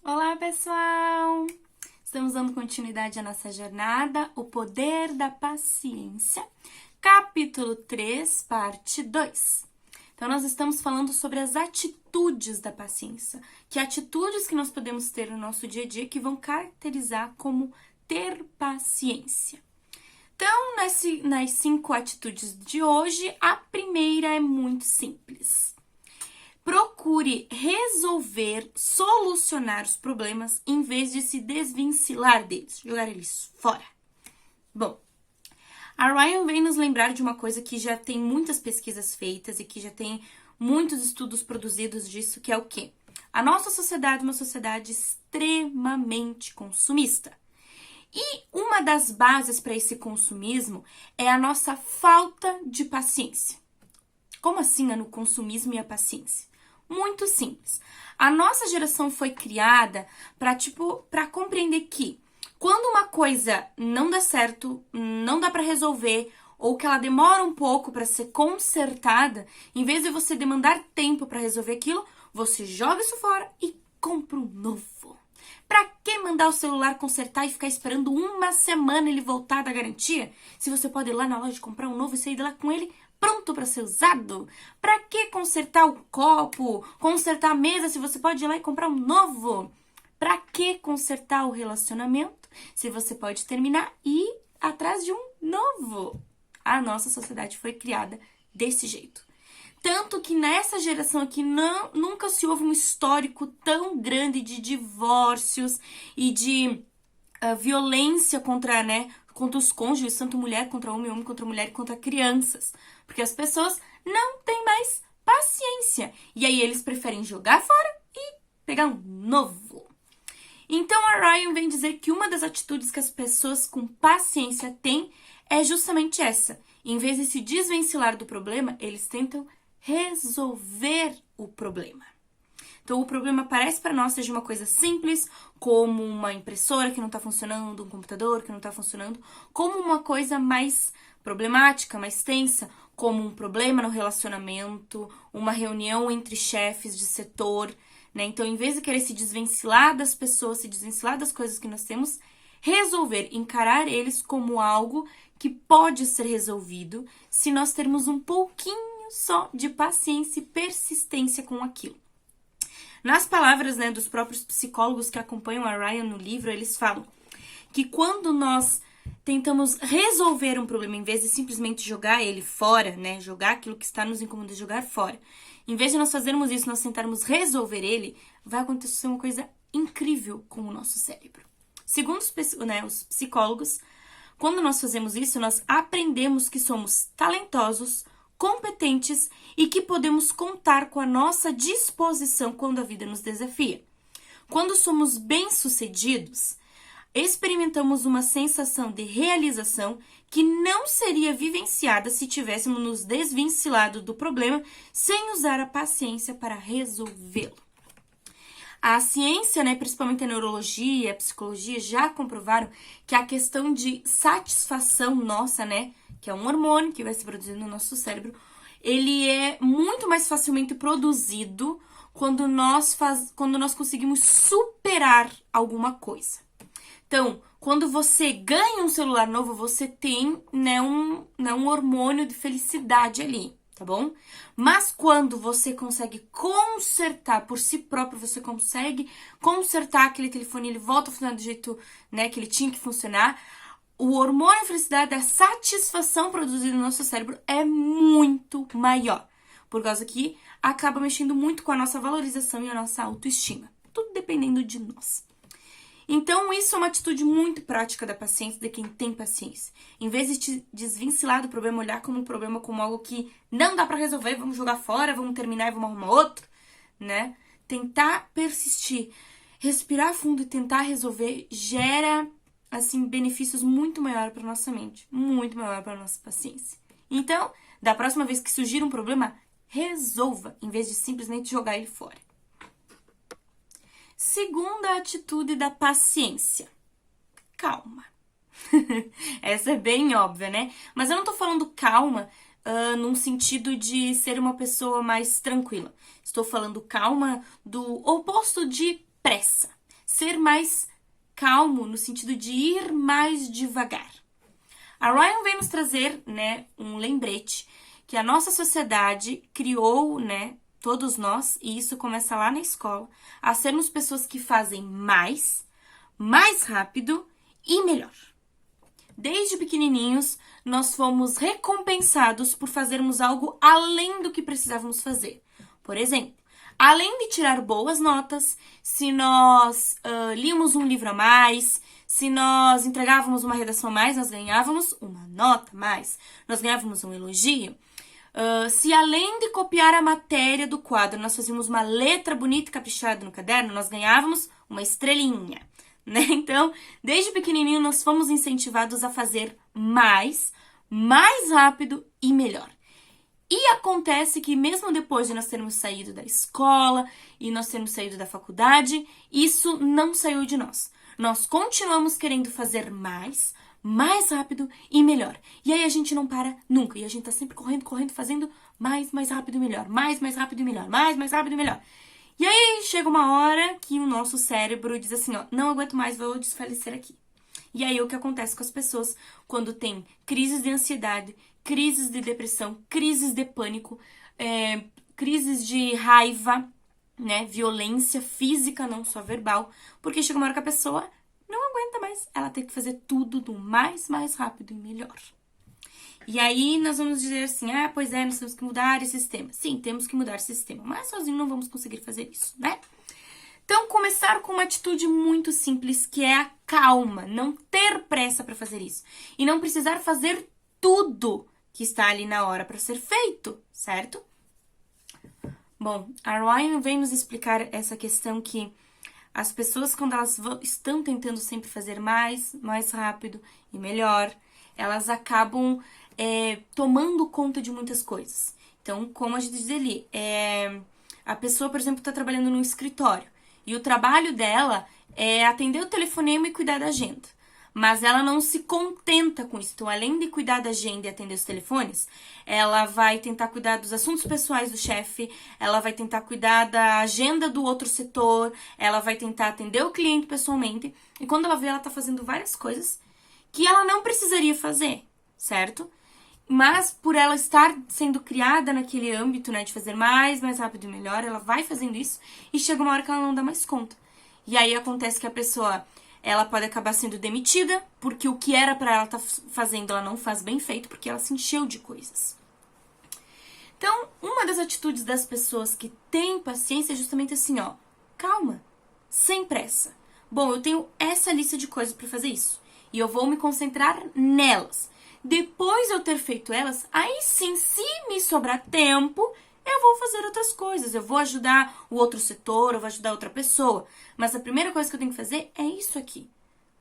Olá, pessoal! Estamos dando continuidade à nossa jornada, O Poder da Paciência, capítulo 3, parte 2. Então, nós estamos falando sobre as atitudes da paciência, que atitudes que nós podemos ter no nosso dia a dia que vão caracterizar como ter paciência. Então, nas 5 atitudes de hoje, a primeira é muito simples. Procure resolver, solucionar os problemas em vez de se desvencilhar deles, jogar eles fora. Bom, a Ryan vem nos lembrar de uma coisa que já tem muitas pesquisas feitas e que já tem muitos estudos produzidos disso, que é o quê? A nossa sociedade é uma sociedade extremamente consumista. E uma das bases para esse consumismo é a nossa falta de paciência. Como assim, no consumismo e a paciência? Muito simples. A nossa geração foi criada para compreender que quando uma coisa não dá certo, não dá para resolver, ou que ela demora um pouco para ser consertada, em vez de você demandar tempo para resolver aquilo, você joga isso fora e compra um novo. Pra que mandar o celular consertar e ficar esperando uma semana ele voltar da garantia? Se você pode ir lá na loja comprar um novo e sair de lá com ele pronto para ser usado? Pra que consertar o copo, consertar a mesa se você pode ir lá e comprar um novo? Pra que consertar o relacionamento se você pode terminar e ir atrás de um novo? A nossa sociedade foi criada desse jeito. Tanto que nessa geração aqui nunca se houve um histórico tão grande de divórcios e de violência contra os cônjuges, tanto mulher contra homem contra mulher e contra crianças. Porque as pessoas não têm mais paciência. E aí eles preferem jogar fora e pegar um novo. Então a Ryan vem dizer que uma das atitudes que as pessoas com paciência têm é justamente essa. Em vez de se desvencilhar do problema, eles tentam resolver o problema. Então, o problema parece para nós seja uma coisa simples, como uma impressora que não está funcionando, um computador que não está funcionando, como uma coisa mais problemática, mais tensa, como um problema no relacionamento, uma reunião entre chefes de setor, né? Então, em vez de querer se desvencilhar das pessoas, se desvencilhar das coisas que nós temos, resolver, encarar eles como algo que pode ser resolvido se nós termos um pouquinho só de paciência e persistência com aquilo. Nas palavras, dos próprios psicólogos que acompanham a Ryan no livro, eles falam que quando nós tentamos resolver um problema, em vez de simplesmente jogar ele fora, jogar aquilo que está nos incomodando, jogar fora, em vez de nós fazermos isso, nós tentarmos resolver ele, vai acontecer uma coisa incrível com o nosso cérebro. Segundo os psicólogos, quando nós fazemos isso, nós aprendemos que somos talentosos, competentes e que podemos contar com a nossa disposição quando a vida nos desafia. Quando somos bem-sucedidos, experimentamos uma sensação de realização que não seria vivenciada se tivéssemos nos desvencilhado do problema sem usar a paciência para resolvê-lo. A ciência, principalmente a neurologia e a psicologia, já comprovaram que a questão de satisfação nossa, que é um hormônio que vai se produzindo no nosso cérebro, ele é muito mais facilmente produzido quando nós conseguimos superar alguma coisa. Então, quando você ganha um celular novo, você tem um hormônio de felicidade ali, tá bom? Mas quando você consegue consertar por si próprio, você consegue consertar aquele telefone, ele volta a funcionar do jeito que ele tinha que funcionar, o hormônio de felicidade, a satisfação produzida no nosso cérebro é muito maior. Por causa que acaba mexendo muito com a nossa valorização e a nossa autoestima. Tudo dependendo de nós. Então, isso é uma atitude muito prática da paciência, de quem tem paciência. Em vez de te desvencilhar do problema, olhar como um problema, como algo que não dá pra resolver, vamos jogar fora, vamos terminar e vamos arrumar outro, Tentar persistir, respirar fundo e tentar resolver gera benefícios muito maiores para nossa mente, muito maior para nossa paciência. Então, da próxima vez que surgir um problema, resolva, em vez de simplesmente jogar ele fora. Segunda atitude da paciência. Calma. Essa é bem óbvia, Mas eu não tô falando calma num sentido de ser uma pessoa mais tranquila. Estou falando calma do oposto de pressa. ser mais calmo, no sentido de ir mais devagar. A Ryan vem nos trazer, né, um lembrete que a nossa sociedade criou, né, todos nós, e isso começa lá na escola, a sermos pessoas que fazem mais rápido e melhor. Desde pequenininhos, nós fomos recompensados por fazermos algo além do que precisávamos fazer. Por exemplo, além de tirar boas notas, se nós líamos um livro a mais, se nós entregávamos uma redação a mais, nós ganhávamos uma nota a mais, nós ganhávamos um elogio. Se além de copiar a matéria do quadro, nós fazíamos uma letra bonita e caprichada no caderno, nós ganhávamos uma estrelinha, né? Então, desde pequenininho, nós fomos incentivados a fazer mais rápido e melhor. E acontece que mesmo depois de nós termos saído da escola e nós termos saído da faculdade, isso não saiu de nós. Nós continuamos querendo fazer mais rápido e melhor. E aí a gente não para nunca. E a gente tá sempre correndo, fazendo mais rápido e melhor. Mais rápido e melhor. Mais rápido e melhor. E aí chega uma hora que o nosso cérebro diz assim, ó, não aguento mais, vou desfalecer aqui. E aí o que acontece com as pessoas quando tem crises de ansiedade, crises de depressão, crises de pânico, crises de raiva, né, violência física, não só verbal, porque chega uma hora que a pessoa não aguenta mais, ela tem que fazer tudo do mais rápido e melhor. E aí nós vamos dizer assim, pois é, nós temos que mudar esse sistema. Sim, temos que mudar esse sistema, mas sozinho não vamos conseguir fazer isso, né? Então, começar com uma atitude muito simples, que é a calma, não ter pressa para fazer isso. E não precisar fazer tudo que está ali na hora para ser feito, certo? Bom, a Ryan vem nos explicar essa questão que as pessoas, quando elas estão tentando sempre fazer mais rápido e melhor, elas acabam tomando conta de muitas coisas. Então, como a gente diz ali, a pessoa, por exemplo, está trabalhando num escritório e o trabalho dela é atender o telefonema e cuidar da agenda. Mas ela não se contenta com isso. Então, além de cuidar da agenda e atender os telefones, ela vai tentar cuidar dos assuntos pessoais do chefe, ela vai tentar cuidar da agenda do outro setor, ela vai tentar atender o cliente pessoalmente. E quando ela vê, ela tá fazendo várias coisas que ela não precisaria fazer, certo? Mas por ela estar sendo criada naquele âmbito, né, de fazer mais rápido e melhor, ela vai fazendo isso e chega uma hora que ela não dá mais conta. E aí acontece que a pessoa, ela pode acabar sendo demitida, porque o que era pra ela estar fazendo, ela não faz bem feito, porque ela se encheu de coisas. Então, uma das atitudes das pessoas que têm paciência é justamente assim, ó, calma, sem pressa. Bom, eu tenho essa lista de coisas pra fazer isso, e eu vou me concentrar nelas. Depois de eu ter feito elas, aí sim, se me sobrar tempo, eu vou fazer outras coisas. Eu vou ajudar o outro setor, eu vou ajudar outra pessoa. Mas a primeira coisa que eu tenho que fazer é isso aqui.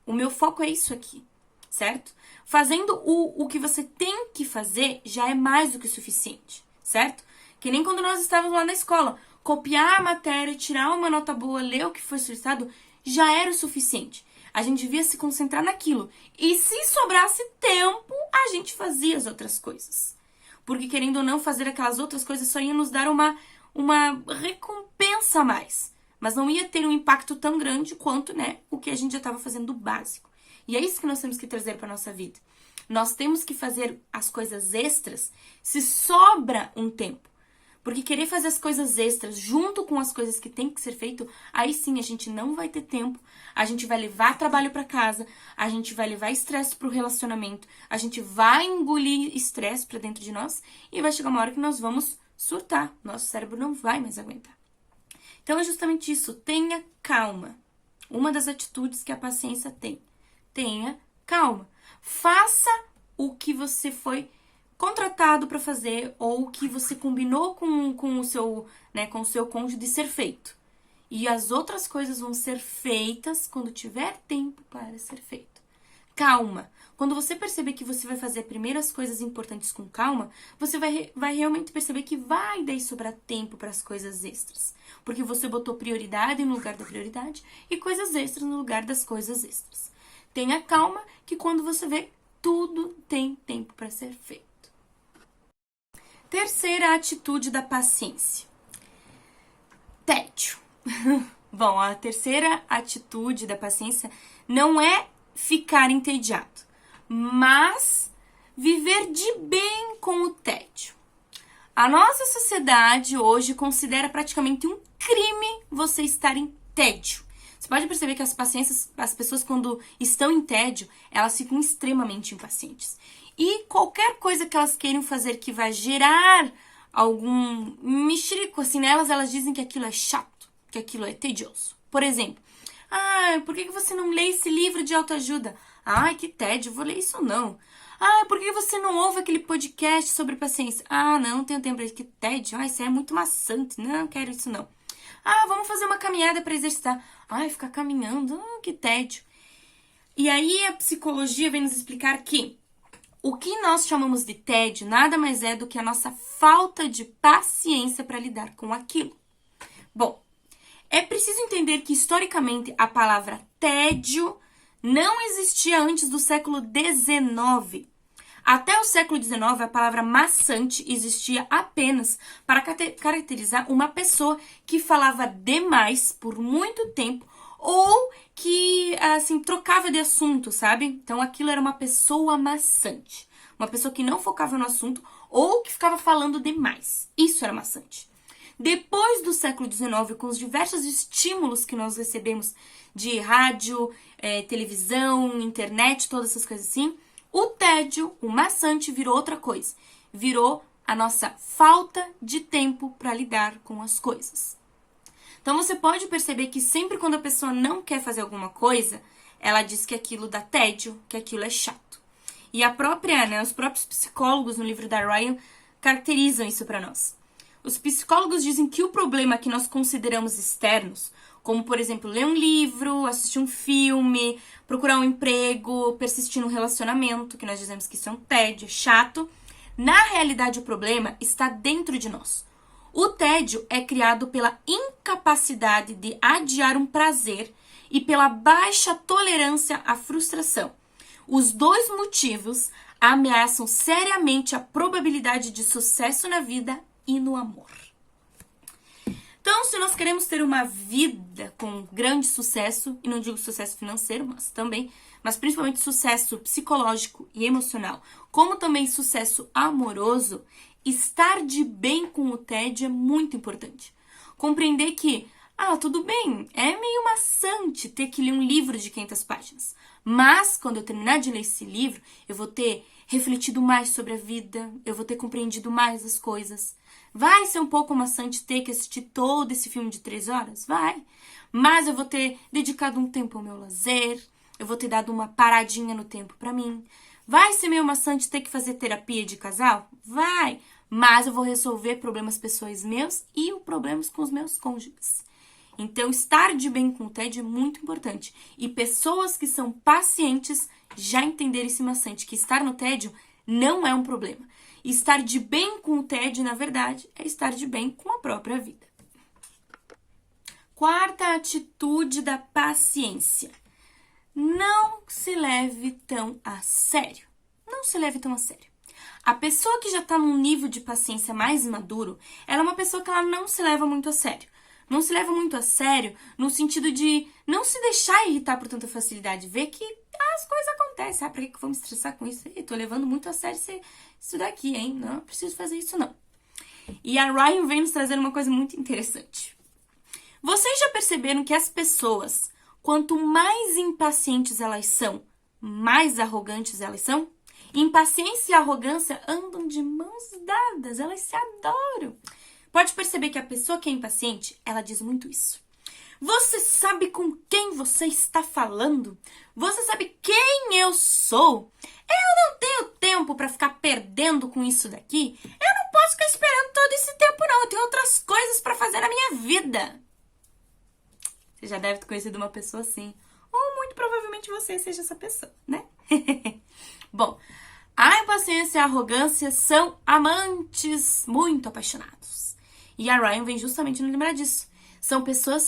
O meu foco é isso aqui, certo? Fazendo o que você tem que fazer já é mais do que suficiente, certo? Que nem quando nós estávamos lá na escola. Copiar a matéria, tirar uma nota boa, ler o que foi solicitado, já era o suficiente. A gente devia se concentrar naquilo. E se sobrasse tempo, a gente fazia as outras coisas. Porque, querendo ou não, fazer aquelas outras coisas só ia nos dar uma recompensa a mais. Mas não ia ter um impacto tão grande quanto, né, o que a gente já estava fazendo do básico. E é isso que nós temos que trazer para a nossa vida. Nós temos que fazer as coisas extras se sobra um tempo. Porque querer fazer as coisas extras junto com as coisas que tem que ser feito, aí sim a gente não vai ter tempo, a gente vai levar trabalho para casa, a gente vai levar estresse pro relacionamento, a gente vai engolir estresse para dentro de nós e vai chegar uma hora que nós vamos surtar, nosso cérebro não vai mais aguentar. Então é justamente isso, tenha calma. Uma das atitudes que a paciência tem. Tenha calma. Faça o que você foi contratado para fazer ou que você combinou com o seu, né, com o seu cônjuge de ser feito. E as outras coisas vão ser feitas quando tiver tempo para ser feito. Calma. Quando você perceber que você vai fazer primeiro as coisas importantes com calma, você vai realmente perceber que vai daí sobrar tempo para as coisas extras. Porque você botou prioridade no lugar da prioridade e coisas extras no lugar das coisas extras. Tenha calma que quando você vê, tudo tem tempo para ser feito. Terceira atitude da paciência. Tédio. Bom, a terceira atitude da paciência não é ficar entediado, mas viver de bem com o tédio. A nossa sociedade hoje considera praticamente um crime você estar em tédio. Você pode perceber que as pessoas quando estão em tédio, elas ficam extremamente impacientes. E qualquer coisa que elas queiram fazer que vai gerar algum mexerico assim nelas, elas dizem que aquilo é chato, que aquilo é tedioso. Por exemplo, por que você não lê esse livro de autoajuda? Ai, que tédio, vou ler isso não. Por que você não ouve aquele podcast sobre paciência? Não tenho tempo para isso, que tédio. Isso é muito maçante, não quero isso não. Vamos fazer uma caminhada para exercitar. Ficar caminhando, que tédio. E aí a psicologia vem nos explicar que o que nós chamamos de tédio nada mais é do que a nossa falta de paciência para lidar com aquilo. Bom, é preciso entender que historicamente a palavra tédio não existia antes do século XIX. Até o século XIX, a palavra maçante existia apenas para caracterizar uma pessoa que falava demais por muito tempo ou que, assim, trocava de assunto, sabe? Então, aquilo era uma pessoa maçante. Uma pessoa que não focava no assunto ou que ficava falando demais. Isso era maçante. Depois do século XIX, com os diversos estímulos que nós recebemos de rádio, televisão, internet, todas essas coisas assim, o tédio, o maçante, virou outra coisa. Virou a nossa falta de tempo para lidar com as coisas. Então, você pode perceber que sempre quando a pessoa não quer fazer alguma coisa, ela diz que aquilo dá tédio, que aquilo é chato. E os próprios psicólogos no livro da Ryan caracterizam isso para nós. Os psicólogos dizem que o problema que nós consideramos externos, como, por exemplo, ler um livro, assistir um filme, procurar um emprego, persistir num relacionamento, que nós dizemos que isso é um tédio, chato, na realidade o problema está dentro de nós. O tédio é criado pela incapacidade de adiar um prazer e pela baixa tolerância à frustração. Os dois motivos ameaçam seriamente a probabilidade de sucesso na vida e no amor. Então, se nós queremos ter uma vida com grande sucesso, e não digo sucesso financeiro, mas principalmente sucesso psicológico e emocional, como também sucesso amoroso, estar de bem com o tédio é muito importante. Compreender que, tudo bem, é meio maçante ter que ler um livro de 500 páginas. Mas, quando eu terminar de ler esse livro, eu vou ter refletido mais sobre a vida, eu vou ter compreendido mais as coisas. Vai ser um pouco maçante ter que assistir todo esse filme de 3 horas? Vai. Mas eu vou ter dedicado um tempo ao meu lazer, eu vou ter dado uma paradinha no tempo pra mim. Vai ser meio maçante ter que fazer terapia de casal? Vai. Mas eu vou resolver problemas pessoais meus e problemas com os meus cônjuges. Então, estar de bem com o tédio é muito importante. E pessoas que são pacientes já entenderam esse maçante, que estar no tédio não é um problema. Estar de bem com o tédio, na verdade, é estar de bem com a própria vida. Quarta atitude da paciência. Não se leve tão a sério. Não se leve tão a sério. A pessoa que já está num nível de paciência mais maduro, ela é uma pessoa que ela não se leva muito a sério. Não se leva muito a sério no sentido de não se deixar irritar por tanta facilidade. Ver que as coisas acontecem. Pra que eu vou me estressar com isso? Tô levando muito a sério isso daqui, hein? Não preciso fazer isso, não. E a Ryan vem nos trazer uma coisa muito interessante. Vocês já perceberam que as pessoas, quanto mais impacientes elas são, mais arrogantes elas são? Impaciência e arrogância andam de mãos dadas. Elas se adoram. Pode perceber que a pessoa que é impaciente, ela diz muito isso. Você sabe com quem você está falando? Você sabe quem eu sou? Eu não tenho tempo para ficar perdendo com isso daqui. Eu não posso ficar esperando todo esse tempo, não. Eu tenho outras coisas para fazer na minha vida. Você já deve ter conhecido uma pessoa assim. Ou muito provavelmente você seja essa pessoa, né? Bom, a impaciência e a arrogância são amantes muito apaixonados. E a Ryan vem justamente nos lembrar disso. São pessoas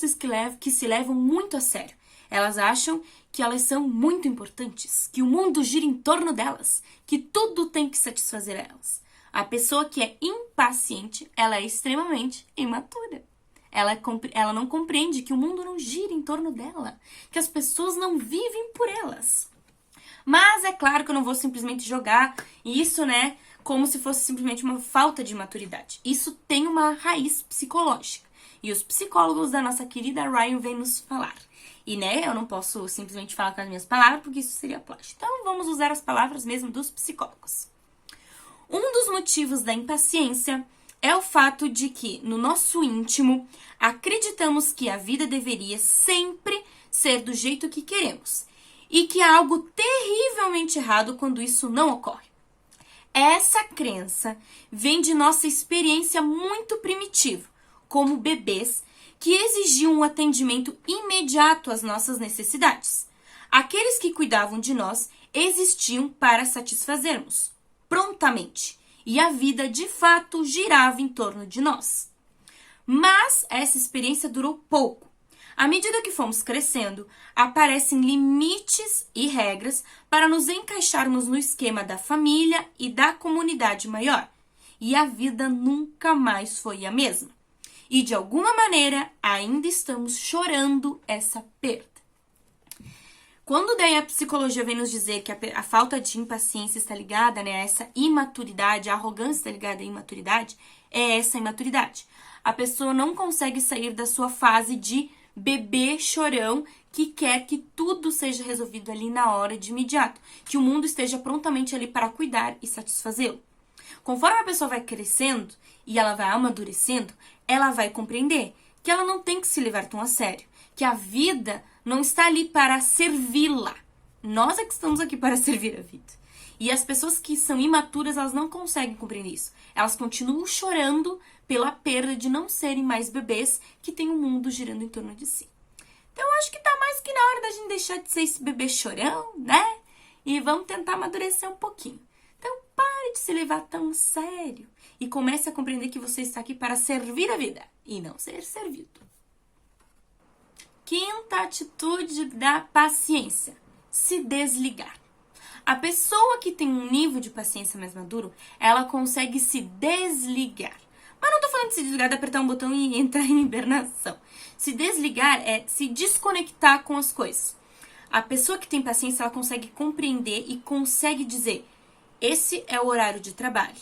que se levam muito a sério. Elas acham que elas são muito importantes, que o mundo gira em torno delas, que tudo tem que satisfazer elas. A pessoa que é impaciente, ela é extremamente imatura. Ela não compreende que o mundo não gira em torno dela, que as pessoas não vivem por elas. Mas é claro que eu não vou simplesmente jogar isso, né, como se fosse simplesmente uma falta de maturidade. Isso tem uma raiz psicológica. E os psicólogos da nossa querida Ryan vêm nos falar. E, né, eu não posso simplesmente falar com as minhas palavras, porque isso seria plágio. Então, vamos usar as palavras mesmo dos psicólogos. Um dos motivos da impaciência é o fato de que, no nosso íntimo, acreditamos que a vida deveria sempre ser do jeito que queremos e que há algo terrivelmente errado quando isso não ocorre. Essa crença vem de nossa experiência muito primitiva, como bebês que exigiam um atendimento imediato às nossas necessidades. Aqueles que cuidavam de nós existiam para satisfazermos prontamente, e a vida de fato girava em torno de nós. Mas essa experiência durou pouco. À medida que fomos crescendo, aparecem limites e regras para nos encaixarmos no esquema da família e da comunidade maior. E a vida nunca mais foi a mesma. E de alguma maneira ainda estamos chorando essa perda. Quando daí a psicologia vem nos dizer que a falta de impaciência está ligada, né, a essa imaturidade, a arrogância está ligada à imaturidade, é essa imaturidade. A pessoa não consegue sair da sua fase de bebê chorão que quer que tudo seja resolvido ali na hora, de imediato, que o mundo esteja prontamente ali para cuidar e satisfazê-lo. Conforme a pessoa vai crescendo e ela vai amadurecendo, ela vai compreender que ela não tem que se levar tão a sério, que a vida não está ali para servi-la. Nós é que estamos aqui para servir a vida. E as pessoas que são imaturas, elas não conseguem compreender isso. Elas continuam chorando pela perda de não serem mais bebês que têm o mundo girando em torno de si. Então, eu acho que tá mais que na hora da gente deixar de ser esse bebê chorão, né? E vamos tentar amadurecer um pouquinho. Então, pare de se levar tão a sério e comece a compreender que você está aqui para servir a vida e não ser servido. Quinta atitude da paciência: se desligar. A pessoa que tem um nível de paciência mais maduro, ela consegue se desligar. Mas não tô falando de se desligar, de apertar um botão e entrar em hibernação. Se desligar é se desconectar com as coisas. A pessoa que tem paciência, ela consegue compreender e consegue dizer: esse é o horário de trabalho,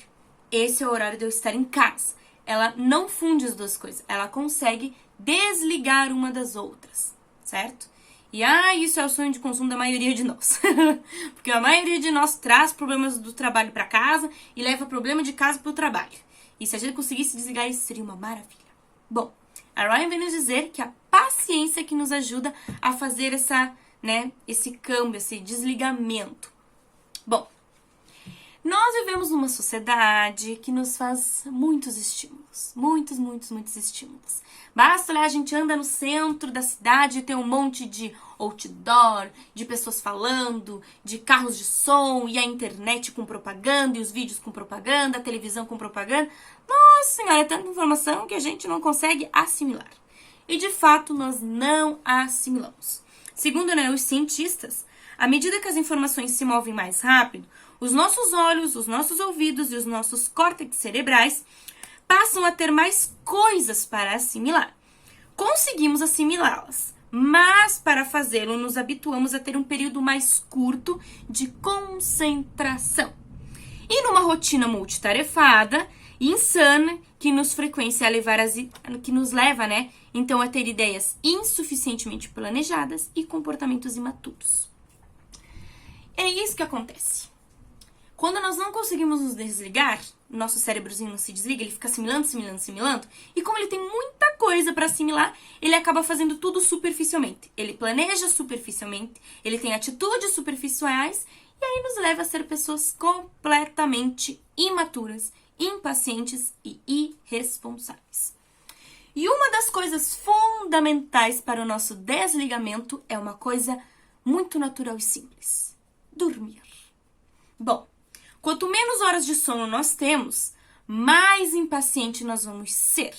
esse é o horário de eu estar em casa. Ela não funde as duas coisas, ela consegue desligar uma das outras, certo? E isso é o sonho de consumo da maioria de nós. Porque a maioria de nós traz problemas do trabalho para casa e leva problema de casa para o trabalho. E se a gente conseguisse desligar isso, seria uma maravilha. Bom, a Ryan vem nos dizer que a paciência é que nos ajuda a fazer esse câmbio, esse desligamento. Bom, nós vivemos numa sociedade que nos faz muitos estímulos. Muitos estímulos. Basta olhar, a gente anda no centro da cidade e tem um monte de outdoor, de pessoas falando, de carros de som, e a internet com propaganda, e os vídeos com propaganda, a televisão com propaganda. Nossa senhora, é tanta informação que a gente não consegue assimilar. E de fato, nós não assimilamos. Segundo os cientistas, à medida que as informações se movem mais rápido, os nossos olhos, os nossos ouvidos e os nossos córtex cerebrais passam a ter mais coisas para assimilar. Conseguimos assimilá-las, mas para fazê-lo nos habituamos a ter um período mais curto de concentração. E numa rotina multitarefada e insana que nos leva, então a ter ideias insuficientemente planejadas e comportamentos imaturos. É isso que acontece. Quando nós não conseguimos nos desligar, nosso cérebrozinho não se desliga, ele fica assimilando, e como ele tem muita coisa para assimilar, ele acaba fazendo tudo superficialmente. Ele planeja superficialmente, ele tem atitudes superficiais, e aí nos leva a ser pessoas completamente imaturas, impacientes e irresponsáveis. E uma das coisas fundamentais para o nosso desligamento é uma coisa muito natural e simples: dormir. Bom, quanto menos horas de sono nós temos, mais impaciente nós vamos ser.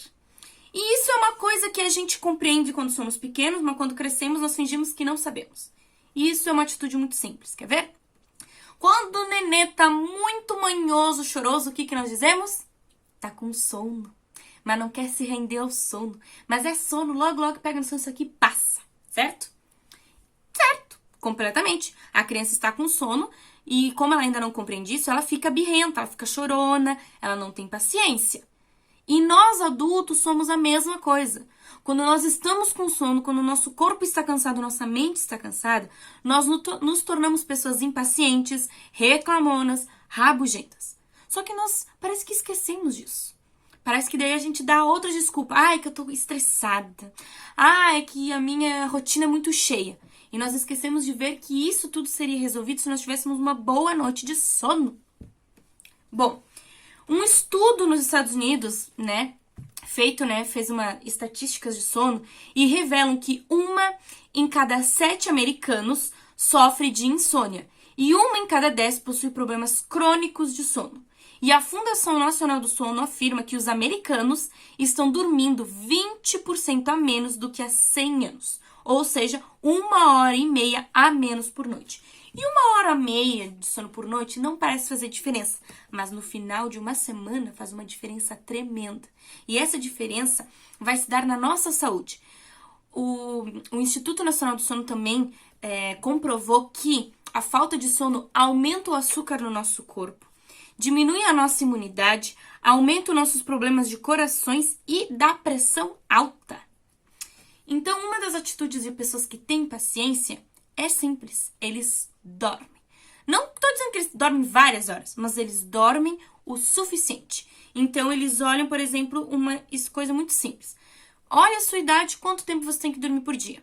E isso é uma coisa que a gente compreende quando somos pequenos, mas quando crescemos nós fingimos que não sabemos. E isso é uma atitude muito simples, quer ver? Quando o nenê tá muito manhoso, choroso, o que nós dizemos? Tá com sono. mas não quer se render ao sono. Mas é sono, logo, logo pega no sono, isso aqui passa, certo? Certo, completamente. A criança está com sono e como ela ainda não compreende isso, ela fica birrenta, ela fica chorona, ela não tem paciência. E nós adultos somos a mesma coisa. Quando nós estamos com sono, quando o nosso corpo está cansado, nossa mente está cansada, nós nos tornamos pessoas impacientes, reclamonas, rabugentas. Só que nós parece que esquecemos disso. Parece que daí a gente dá outra desculpa. Ai, que eu tô estressada. Ai, que a minha rotina é muito cheia. E nós esquecemos de ver que isso tudo seria resolvido se nós tivéssemos uma boa noite de sono. Bom, um estudo nos Estados Unidos, fez uma estatísticas de sono e revelam que 1 em cada 7 americanos sofre de insônia e 1 em cada 10 possui problemas crônicos de sono. E a Fundação Nacional do Sono afirma que os americanos estão dormindo 20% a menos do que há 100 anos, ou seja, 1h30 a menos por noite. E 1h30 de sono por noite não parece fazer diferença, mas no final de uma semana faz uma diferença tremenda. E essa diferença vai se dar na nossa saúde. O Instituto Nacional do Sono também comprovou que a falta de sono aumenta o açúcar no nosso corpo, diminui a nossa imunidade, aumenta os nossos problemas de corações e da pressão alta. Então, uma das atitudes de pessoas que têm paciência é simples, eles dormem. Não estou dizendo que eles dormem várias horas, mas eles dormem o suficiente. Então, eles olham, por exemplo, uma coisa muito simples. Olha a sua idade, quanto tempo você tem que dormir por dia?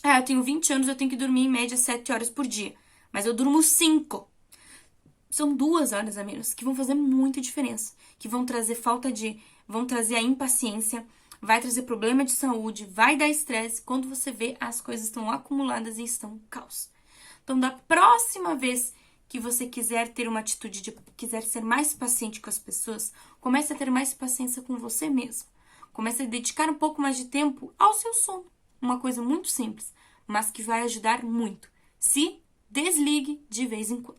Eu tenho 20 anos, eu tenho que dormir em média 7 horas por dia. Mas eu durmo 5. São 2 horas a menos, que vão fazer muita diferença. Que vão trazer vão trazer a impaciência, vai trazer problema de saúde, vai dar estresse. Quando você vê, as coisas estão acumuladas e estão um caos. Então, da próxima vez que você quiser ter uma atitude quiser ser mais paciente com as pessoas, comece a ter mais paciência com você mesmo. Comece a dedicar um pouco mais de tempo ao seu sono. Uma coisa muito simples, mas que vai ajudar muito. Se desligue de vez em quando.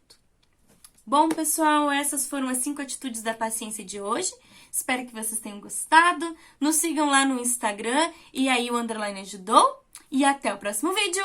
Bom, pessoal, essas foram as 5 atitudes da paciência de hoje. Espero que vocês tenham gostado. Nos sigam lá no Instagram e aí o _ ajudou. E até o próximo vídeo!